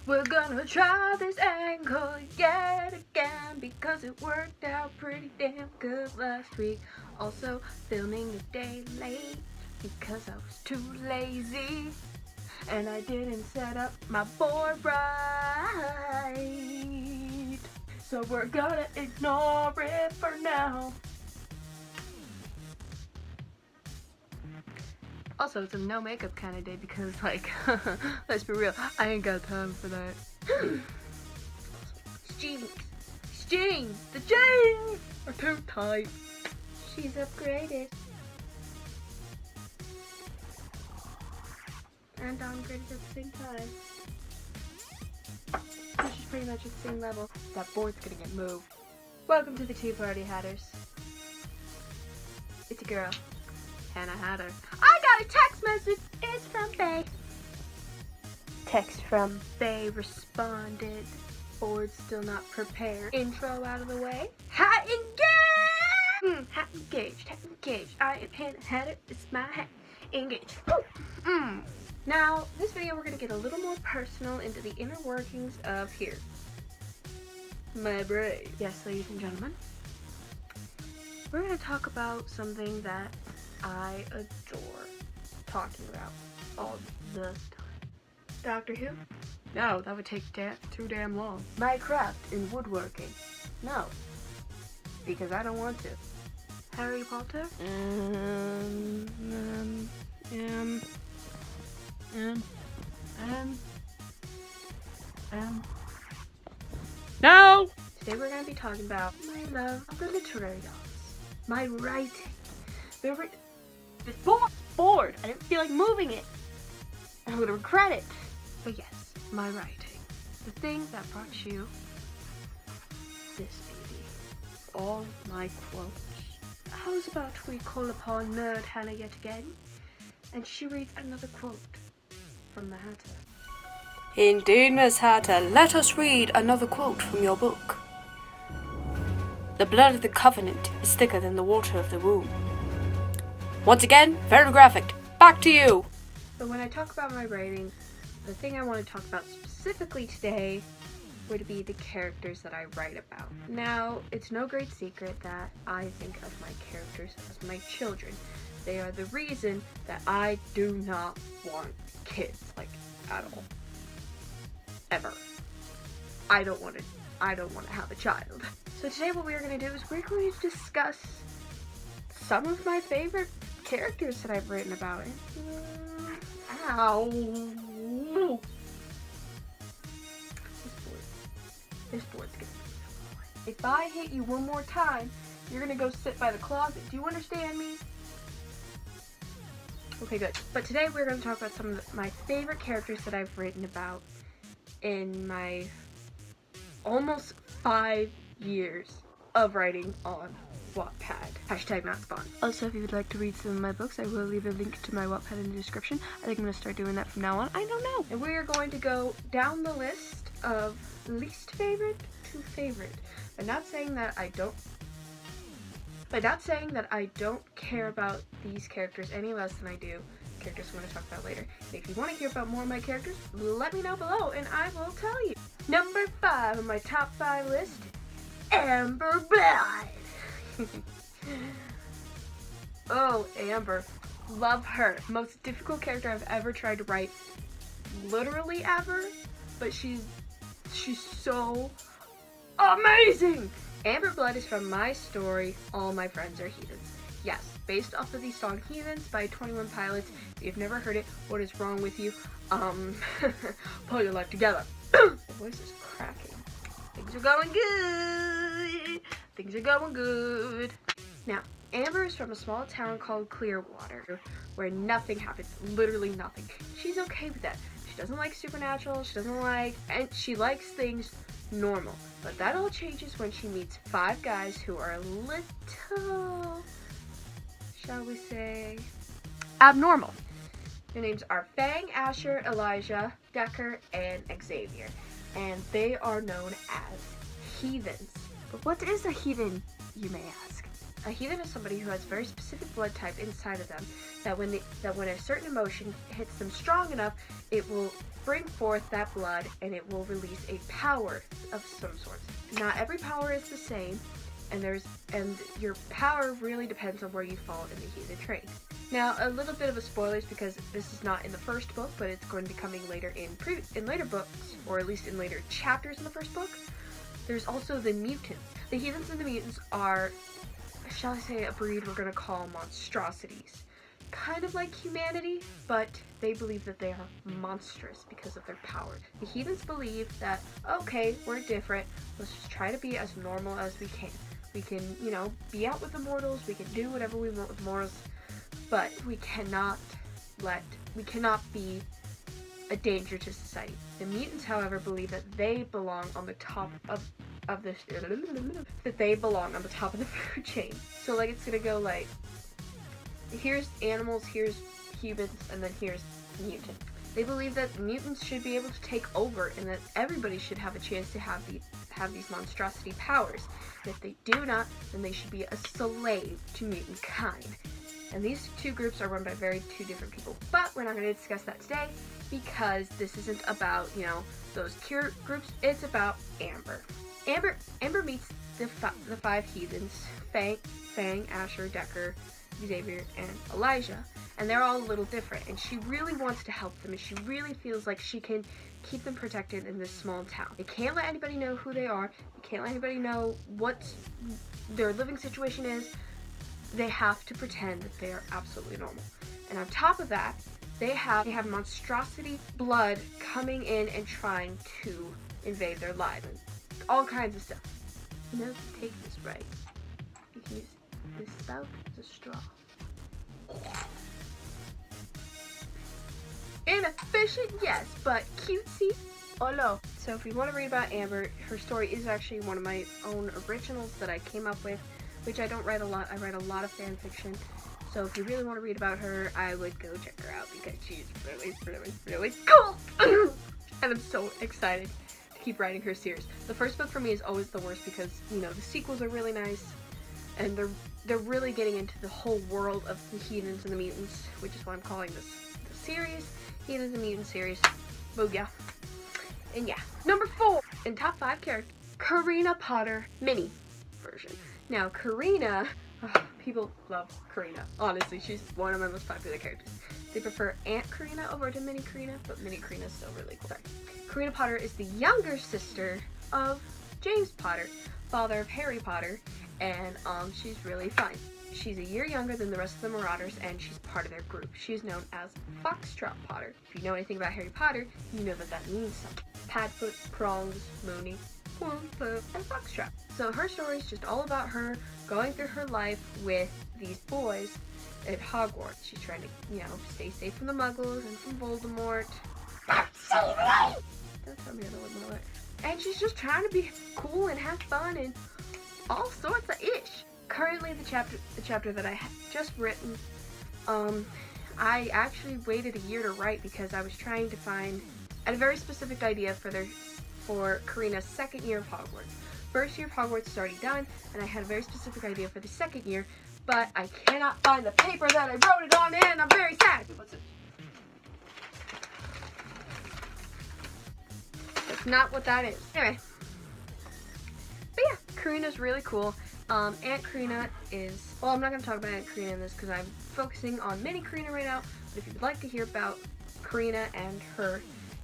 We're gonna try this angle yet again because it worked out pretty damn good last week. Also, filming a day late because I was too lazy and I didn't set up my board right. So we're gonna ignore it for now. Also, it's a no makeup kind of day because, like, let's be real, I ain't got time for that. Jeans, the jeans are too tight. She's upgraded. And downgraded at the same time. Which is pretty much at the same level. That board's gonna get moved. Welcome to the Tea Party Hatters. It's a girl, Hannah Hatter. I got a text message. It's from Faye. Text from Faye responded. Board still not prepared. Intro out of the way. Hat engaged. Hat engaged. Hat engaged. I am Hannah Hatter. It's my hat engaged. Now, this video we're gonna get a little more personal into the inner workings of my brain. Yes, ladies and gentlemen. We're gonna talk about something that I adore talking about all the time. Doctor Who? No, that would take too damn long. My craft in woodworking? No, because I don't want to. Harry Potter? No! Today we're going to be talking about my love of the literary arts. My writing. This board! I didn't feel like moving it. I'm going to regret it. But yes, my writing. The thing that brought you this beauty. All my quotes. How's about we call upon Nerd Hannah yet again? And she reads another quote from the Hatter. Indeed, Miss Hatter, let us read another quote from your book. The blood of the covenant is thicker than the water of the womb. Once again, very graphic. Back to you! But when I talk about my writing, the thing I want to talk about specifically today would be the characters that I write about. Now, it's no great secret that I think of my characters as my children. They are the reason that I do not want kids, like, at all. Ever. I don't want to have a child. So today what we're going to do is we're going to discuss some of my favorite characters that I've written about. Ow. This board's gonna be. If I hit you one more time, you're gonna go sit by the closet. Do you understand me? Okay, good. But today we're going to talk about some of my favorite characters that I've written about in my almost 5 years of writing on Wattpad. Hashtag not spawn. Also, if you would like to read some of my books, I will leave a link to my Wattpad in the description. I think I'm going to start doing that from now on. I don't know. And we are going to go down the list of least favorite to favorite. I'm not saying that I don't care about these characters any less than I do characters I'm going to talk about later. And if you want to hear about more of my characters, let me know below and I will tell you. Number 5 on my top 5 list, Amber Blood. Oh, Amber. Love her. Most difficult character I've ever tried to write. Literally ever. But she's so amazing. Amber Blood is from my story, All My Friends Are Heathens. Yes, based off of the song Heathens by 21 Pilots. If you've never heard it, what is wrong with you? Pull your life together. My voice is cracking. Things are going good. Things are going good. Now, Amber is from a small town called Clearwater, where nothing happens, literally nothing. She's okay with that. She doesn't like supernatural, and she likes things normal. But that all changes when she meets 5 guys who are a little, shall we say, abnormal. Their names are Fang, Asher, Elijah, Decker, and Xavier. And they are known as heathens. But what is a heathen, you may ask? A heathen is somebody who has a very specific blood type inside of them that when a certain emotion hits them strong enough, it will bring forth that blood and it will release a power of some sort. Not every power is the same, and your power really depends on where you fall in the heathen trait. Now, a little bit of a spoilers because this is not in the first book, but it's going to be coming later in later books, or at least in later chapters in the first book. There's also the mutants. The heathens and the mutants are, shall I say, a breed we're going to call monstrosities. Kind of like humanity, but they believe that they are monstrous because of their power. The heathens believe that, okay, we're different, let's just try to be as normal as we can. We can, be out with the mortals, we can do whatever we want with mortals, but we cannot be a danger to society. The mutants, however, believe that they belong on the top of the food chain. So like it's gonna go like, here's animals, here's humans, and then here's mutants. They believe that mutants should be able to take over and that everybody should have a chance to have these monstrosity powers. And if they do not, then they should be a slave to mutant kind. And these two groups are run by two different people. But we're not going to discuss that today because this isn't about, those groups. It's about Amber. Amber meets the five heathens, Fang, Asher, Decker, Xavier, and Elijah. And they're all a little different. And she really wants to help them. And she really feels like she can keep them protected in this small town. They can't let anybody know who they are. They can't let anybody know what their living situation is. They have to pretend that they are absolutely normal. And on top of that, they have monstrosity blood coming in and trying to invade their lives. And all kinds of stuff. To take this right, you can use this spout as a straw. Inefficient, yes, but cutesy. Oh no. So if you want to read about Amber, her story is actually one of my own originals that I came up with, which I don't write a lot. I write a lot of fan fiction. So if you really want to read about her, I would go check her out because she's really, really, really cool. And I'm so excited to keep writing her series. The first book for me is always the worst because, the sequels are really nice and they're really getting into the whole world of the heathens and the mutants, which is why I'm calling this the series, Heathens and Mutants series. Booyah. And yeah, number 4 in top 5 characters, Karina Potter mini version. Now, Karina, people love Karina. Honestly, she's one of my most popular characters. They prefer Aunt Karina over to Mini Karina, but Mini Karina is still really cool. Sorry. Karina Potter is the younger sister of James Potter, father of Harry Potter, and she's really fun. She's a year younger than the rest of the Marauders, and she's part of their group. She's known as Foxtrot Potter. If you know anything about Harry Potter, you know that means something. Padfoot, Prongs, Moony, Wumpa, and Foxtrot. So her story is just all about her going through her life with these boys at Hogwarts. She's trying to, stay safe from the Muggles and from Voldemort. Don't tell me I don't know it. And she's just trying to be cool and have fun and all sorts of ish. Currently, the chapter that I have just written, I actually waited a year to write because I was trying to find a very specific idea for Karina's second year of Hogwarts. First year of Hogwarts is already done, and I had a very specific idea for the second year, but I cannot find the paper that I wrote it on, and I'm very sad. What's it? That's not what that is. Anyway. But yeah, Karina's really cool. Aunt Karina is, well, I'm not going to talk about Aunt Karina in this because I'm focusing on Mini Karina right now, but if you'd like to hear about Karina and her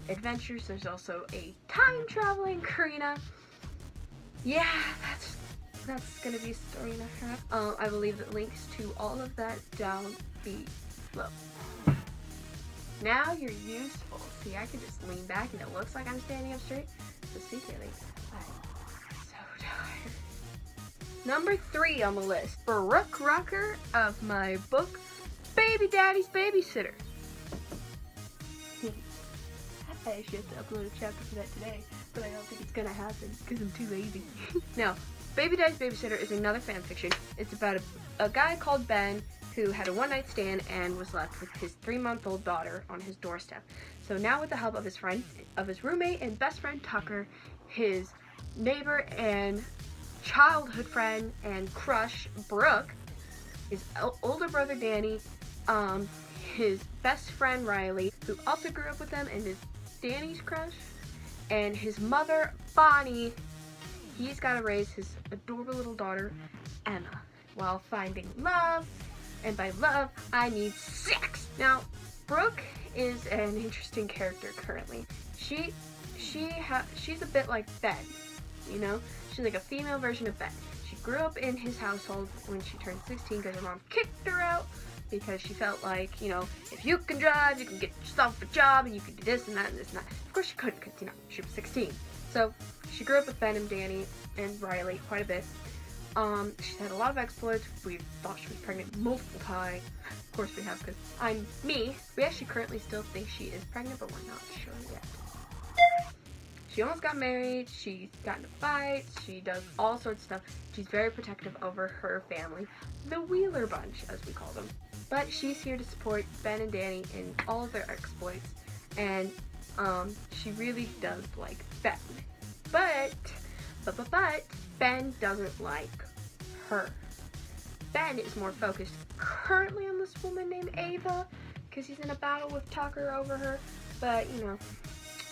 adventures, there's also a time-traveling Karina. Yeah, that's going to be a story and a half. I will leave the links to all of that down below. Now you're useful. See, I can just lean back and it looks like I'm standing up straight, but secretly, I'm so tired. Number 3 on the list, Brooke Rucker of my book, Baby Daddy's Babysitter. I actually have to upload a chapter for that today, but I don't think it's gonna happen because I'm too lazy. Now, Baby Daddy's Babysitter is another fanfiction. It's about a guy called Ben who had a one-night stand and was left with his 3-month-old daughter on his doorstep. So now with the help of his roommate and best friend Tucker, his neighbor and childhood friend and crush, Brooke, his older brother Danny, his best friend Riley, who also grew up with them and is Danny's crush, and his mother Bonnie. He's got to raise his adorable little daughter Emma while finding love, and by love I need sex. Now Brooke is an interesting character currently. She's a bit like Ben, you know? She's like a female version of Ben. She grew up in his household when she turned 16 because her mom kicked her out because she felt like, you know, if you can drive, you can get yourself a job and you can do this and that and this and that. Of course she couldn't because, you know, she was 16. So she grew up with Ben and Danny and Riley quite a bit. She's had a lot of exploits. We thought she was pregnant multiple times. Of course we have, because we actually currently still think she is pregnant, but we're not sure yet. She almost got married, she's gotten into fights, she does all sorts of stuff. She's very protective over her family, the Wheeler Bunch, as we call them. But she's here to support Ben and Danny in all of their exploits, and she really does like Ben. But Ben doesn't like her. Ben is more focused currently on this woman named Ava, because he's in a battle with Tucker over her, but you know,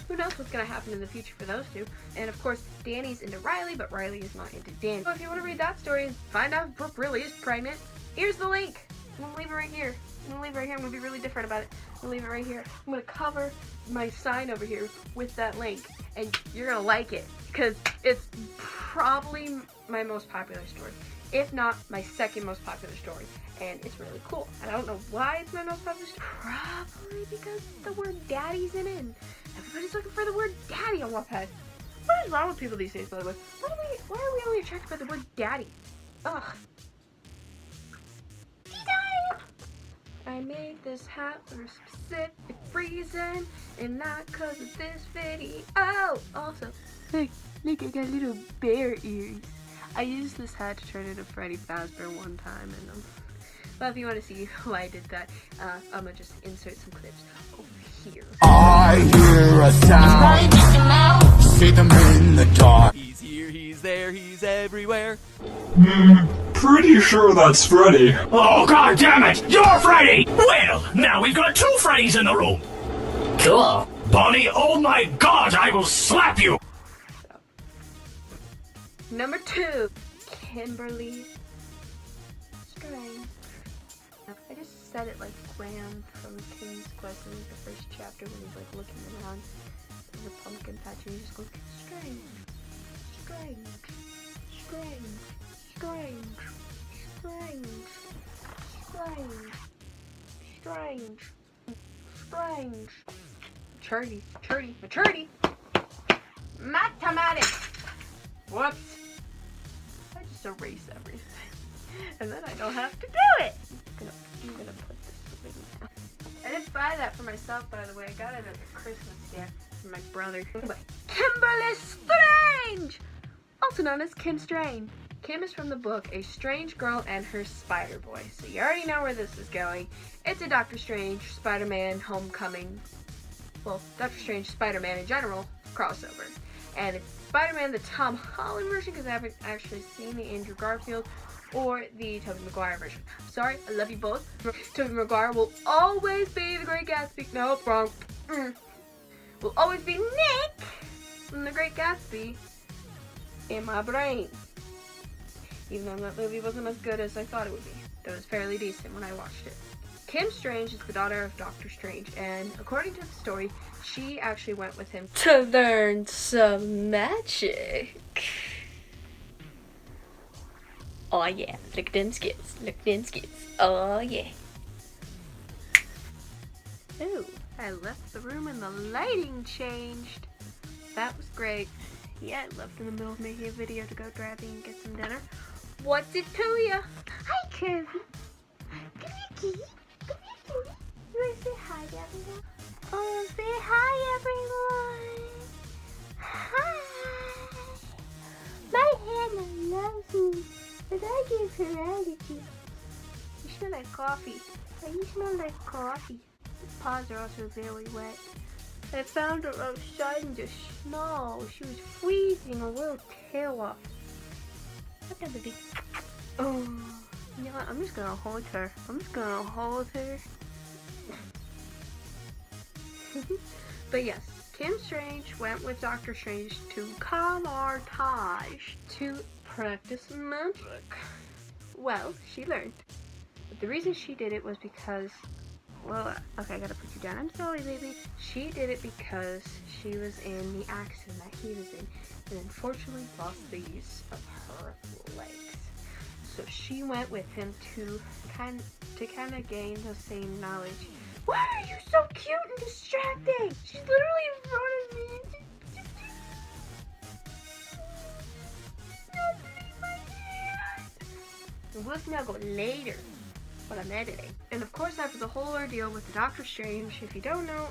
who knows what's going to happen in the future for those two. And of course, Danny's into Riley, but Riley is not into Danny. So if you want to read that story and find out if Brooke really is pregnant, here's the link. I'm going to leave it right here. I'm going to leave it right here. I'm going to be really different about it. I'm going to leave it right here. I'm going to cover my sign over here with that link. And you're going to like it, because it's probably my most popular story. If not, my second most popular story. And it's really cool. And I don't know why it's my most popular story. Probably because the word daddy's in it. And everybody's looking for the word daddy on Wattpad. What is wrong with people these days, by the way? Why are we only attracted by the word daddy? Ugh. I made this hat for a specific reason, and not because of this video. Oh! Also, look, I got little bear ears. I used this hat to turn into Freddy Fazbear one time, and but if you want to see why I did that, I'm gonna just insert some clips over here. I hear a sound, see them in the dark. He's here, he's there, he's everywhere. Pretty sure that's Freddy. Oh, god damn it! You're Freddy! Well, now we've got two Freddys in the room. Cool. Bonnie, oh my god, I will slap you! Number 2, Kimberly Strange. I just said it like Graham from King's Quest in the first chapter when he's like looking around in the pumpkin patch and he's just going, strange, strange, strange, strange, strange, strange, strange, strange. Maturity. Mathematics. Whoops. I just erase everything. And then I don't have to do it. I'm gonna put this away now. I didn't buy that for myself, by the way. I got it as a Christmas gift from my brother. Anyway, Kimberly Strange! Also known as Kim Strange. Kim is from the book A Strange Girl and Her Spider Boy. So you already know where this is going. It's a Doctor Strange, Spider-Man, Homecoming, well, Doctor Strange, Spider-Man in general, crossover. And it's Spider-Man, the Tom Holland version, because I haven't actually seen the Andrew Garfield or the Tobey Maguire version. Sorry, I love you both. Tobey Maguire will always be the Great Gatsby. Nope, wrong. Will always be Nick from the Great Gatsby in my brain. Even though that movie wasn't as good as I thought it would be. It was fairly decent when I watched it. Kim Strange is the daughter of Doctor Strange, and according to the story, she actually went with him to learn some magic. Oh yeah, look at them skills, oh yeah. Ooh, I left the room and the lighting changed. That was great. Yeah, I left in the middle of making a video to go driving and get some dinner. What's it to ya? Hi, Kirby. Come here, kitty. Come here, kitty. You want to say hi to everyone? Oh, say hi, everyone. Hi. My Hannah loves me, but I give her allergies. You smell like coffee. You smell like coffee. The paws are also very wet. I found her outside in the snow. She was freezing her little tail off. What's that, baby? Oh, you know what? I'm just gonna hold her. But yes, Kim Strange went with Doctor Strange to Kamar-Taj to practice magic. Well, she learned. But the reason she did it was because, well, okay, I gotta put you down. I'm sorry, baby. She did it because she was in the accident that he was in and unfortunately lost the use of her legs. So she went with him to kind of gain the same knowledge. Why are you so cute and distracting? She's literally in front of me. We'll now go later, but I'm editing. And of course, after the whole ordeal with the Doctor Strange, if you don't know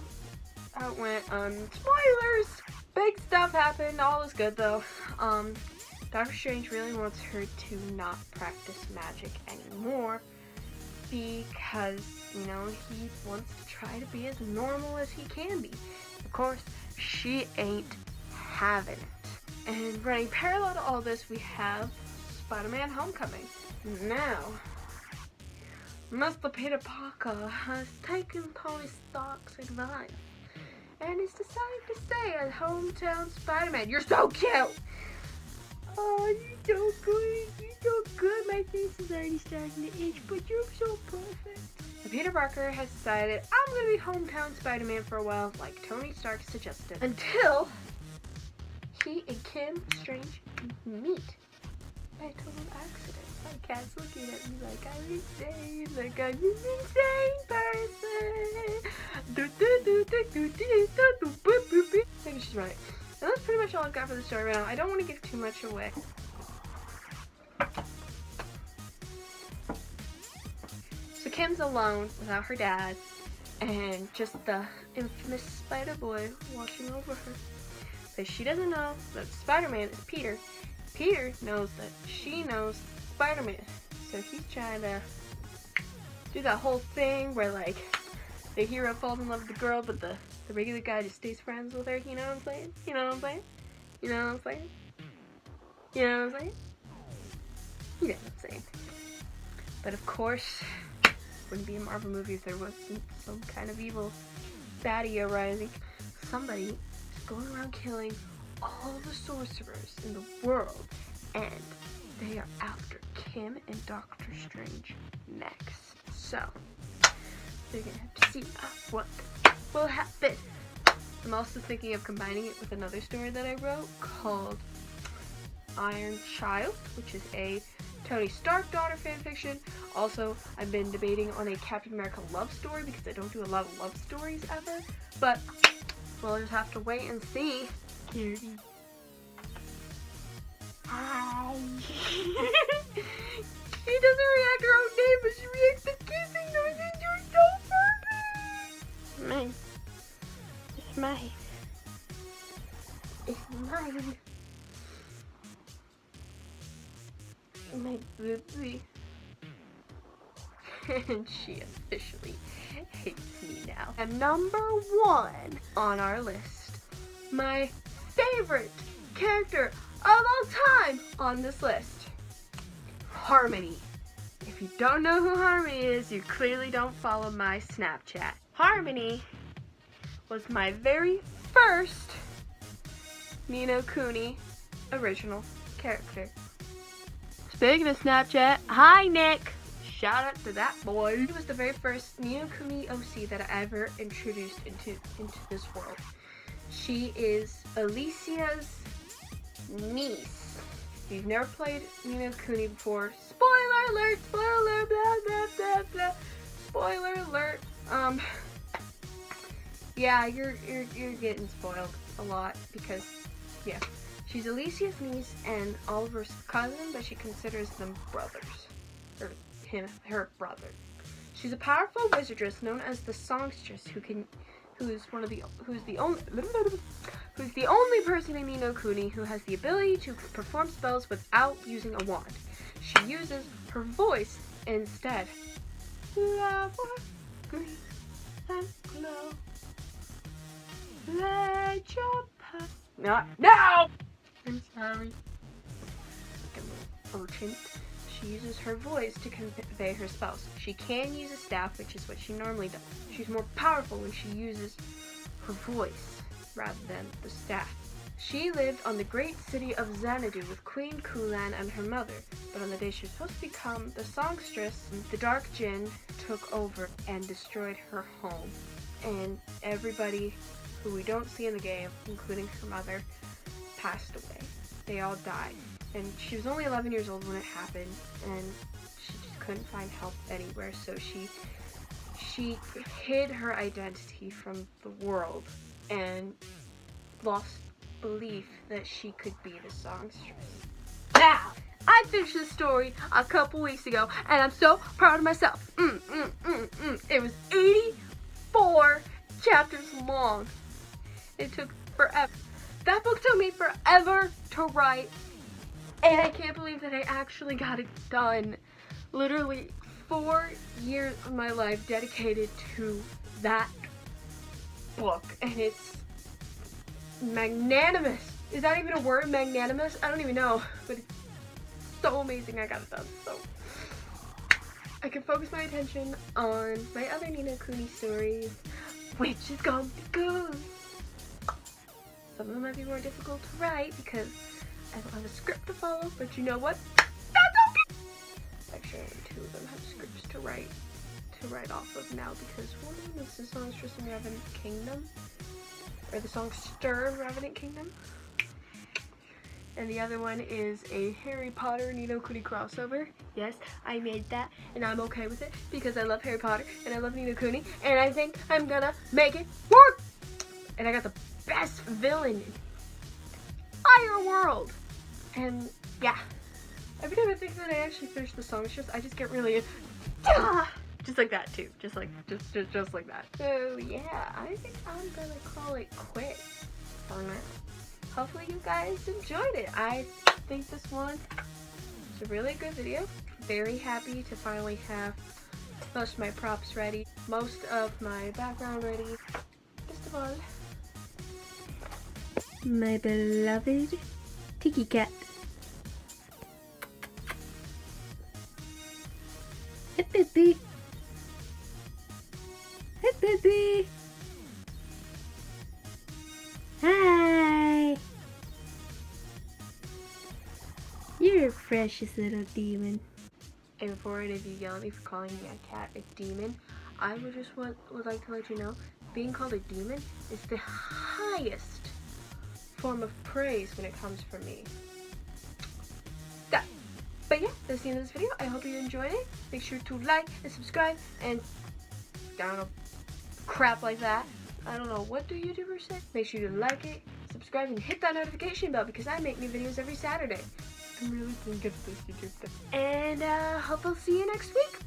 how it went, spoilers! Big stuff happened, all is good though. Doctor Strange really wants her to not practice magic anymore because, you know, he wants to try to be as normal as he can be. Of course, she ain't having it. And running parallel to all this, we have Spider-Man Homecoming. Now, Mr. Peter Parker has taken Tony Stark's advice and is deciding to stay as hometown Spider-Man. You're so cute! Oh, you're so good. You're so good. My face is already starting to itch, but you're so perfect. And Peter Parker has decided, I'm going to be hometown Spider-Man for a while, like Tony Stark suggested, until he and Kim Strange meet by a total accident. My cat's looking at me like I'm insane, like I'm an insane person. Maybe she's right. And that's pretty much all I've got for the story right now. I don't want to give too much away. So Kim's alone without her dad and just the infamous Spider-Boy watching over her. But she doesn't know that Spider-Man is Peter. Peter knows that she knows Spider-Man. So he's trying to do that whole thing where, like, the hero falls in love with the girl, but the regular guy just stays friends with her. You know what I'm saying? You know what I'm saying? You know what I'm saying? You know what I'm saying? You know what I'm saying. But of course, it wouldn't be a Marvel movie if there wasn't some kind of evil baddie arising. Somebody is going around killing all the sorcerers in the world, and they are after Kim and Doctor Strange next. So, they're gonna have to see what will happen. I'm also thinking of combining it with another story that I wrote called Iron Child, which is a Tony Stark daughter fanfiction. Also, I've been debating on a Captain America love story because I don't do a lot of love stories ever. But we'll just have to wait and see. Cutie. Hi. She doesn't react her own name, but she reacts to kissing noises. You're so perfect. Mine. It's mine. It's mine. My baby. And she officially hates me now. And number 1 on our list, my favorite character of all time on this list, Harmony. If you don't know who Harmony is, you clearly don't follow my Snapchat. Harmony was my very first Ni no Kuni original character. Speaking of Snapchat, hi Nick! Shout out to that boy. He was the very first Ni no Kuni OC that I ever introduced into this world. She is Alicia's niece. If you've never played Ni no Kuni before, spoiler alert, spoiler, blah, blah, blah, blah, spoiler alert. Yeah, you're getting spoiled a lot because, yeah. She's Alicia's niece and Oliver's cousin, but she considers them brothers. Or her brother. She's a powerful wizardess known as the Songstress who's the only person in Ni no Kuni who has the ability to perform spells without using a wand. She uses her voice instead. Flower, green, and glow. Let your path. No! I'm sorry. urchin. She uses her voice to convey her spells. She can use a staff, which is what she normally does. She's more powerful when she uses her voice rather than the staff. She lived on the great city of Xanadu with Queen Kulan and her mother, but on the day she was supposed to become the songstress, the Dark Djinn took over and destroyed her home. And everybody who we don't see in the game, including her mother, passed away. They all died. And she was only 11 years old when it happened, and she just couldn't find help anywhere, so she hid her identity from the world and lost belief that she could be the songstress. Now, I finished this story a couple weeks ago, and I'm so proud of myself. It was 84 chapters long. It took forever. That book took me forever to write, and I can't believe that I actually got it done. Literally 4 years of my life dedicated to that book, and it's magnanimous. Is that even a word? Magnanimous? I don't even know, but it's so amazing I got it done. So I can focus my attention on my other Ni no Kuni stories, which is gonna be good. Some of them might be more difficult to write because I don't have a script to follow, but you know what? That's okay! Actually, only 2 of them have scripts to write off of now, because one of them is the Songstress in Revenant Kingdom, or the Songster in Revenant Kingdom, and the other one is a Harry Potter Ni no Kuni crossover. Yes, I made that, and I'm okay with it because I love Harry Potter and I love Ni no Kuni, and I think I'm gonna make it work! And I got the best villain in the entire world! And yeah, every time I think that I actually finish the songstress, I just get really just like that too, just like that. So yeah, I think I'm gonna call it quits for now. Hopefully you guys enjoyed it. I think this one is a really good video. Very happy to finally have most of my props ready, most of my background ready. Best of all, my beloved Tiki Cat. Hey baby. Hey baby. Hi. You're a precious little demon. And before any of you yell at me for calling me a cat a demon, I would like to let you know, being called a demon is the highest form of praise when it comes from me. But yeah, that's the end of this video. I hope you enjoyed it. Make sure to like and subscribe and I don't know, crap like that. I don't know, what do YouTubers say? Make sure to like it, subscribe, and hit that notification bell because I make new videos every Saturday. I'm really thinking of this YouTube thing. And hope I'll see you next week.